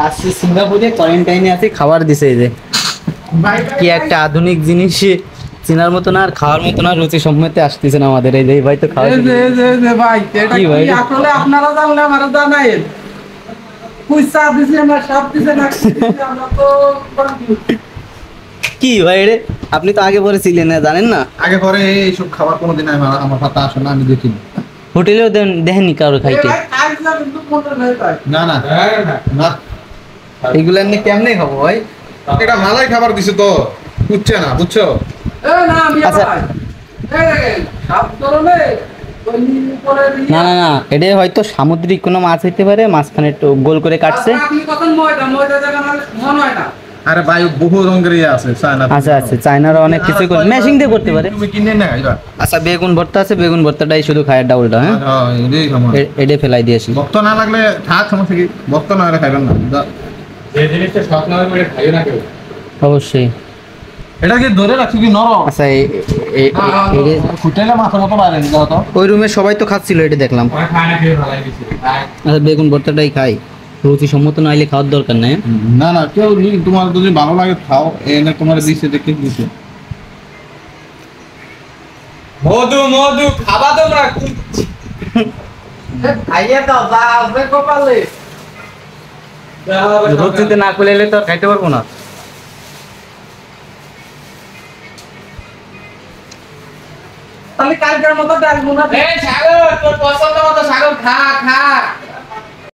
আসছি সিঙ্গাপুরে, কোয়ারেন্টাইনে আছি, খাবার দিছে এই যে কি একটা আধুনিক জিনিস, চেনার মতো না আর খাওয়ার মতো না, রুচি সম্মতে আসতেছে না আমাদের। এই যে ভাই তো খাওয়া ভাই এটা কি ভাই কি আসলে আপনারা জানলে আমারা জানাইন পয়সা দিছে না সব দিছে না আমরা তো কি ভাই রে, আপনি তো আগে পরে ছিলেন না, জানেন না? আগে পরে এইসব খাবার কোনোদিন আমার পাতা আসে না, আমি দেখিনি। হোটেলেও দেখেনি কারো খাইতে? আইসা কিন্তু মনে নাই ভাই না না না, এগুলো এমনি কেমনে খাবো ভাই? এটা ভালোই খাবার দিছে তো, বুঝছে না, বুঝছো? এ না মিয়া আচ্ছা। ভাই এই দেখেন সব ধরনের ওই উপরে না না না, এটা হয়তো সামুদ্রিক কোনো মাছ হইতে পারে, মাঝখানে একটু গোল করে কাটছে। আপনি কখন ময়দা জায়গা না মন হয় না আরে ভাই বহু রঙের ইয়ে আছে চায়না। আচ্ছা আচ্ছা, চায়নার অনেক কিছু মেশিং দিয়ে করতে পারে। তুমি কিনে না খাইবা? আচ্ছা, বেগুন ভর্তা আছে, বেগুন ভর্তাটাই শুধু খায়ের ডাউলটা, হ্যাঁ হ্যাঁ এটাই খাবো। এটা ফেলাই দিয়েছি। ভক্ত না লাগলে থাক, সমস্যা কি, ভক্ত না হলে খাইবেন না। যে জিনিসটা স্বপ্ন করে খাইও না কেউ। অবশ্যই। এটা কি ধরে রাখছি কি নরম? আচ্ছা, ফুটাইলে মাথার মতো বাইরে নিতে হতো। ওই রুমে সবাই তো খাচ্ছিল, এটা দেখলাম। আমার খায় না কেউ ভালাই দিছে। আচ্ছা, বেগুন ভর্তাটাই খাই, রুচি সম্মত না হলে খাওয়ার দরকার নেই। না না, কেউ তোমার যদি ভালো লাগে খাও, এনে তোমার দিছে দেখে দিছে। মধু মধু খাবা তোমরা। খাইয়ে দাও যা আসবে কপালে রুচিতে না খুলে এলে তো আর খাইতে পারবো না। তাহলে কালকের মতো ডাকবো না এই সাগর তোর পছন্দ মতো সাগর খা খা।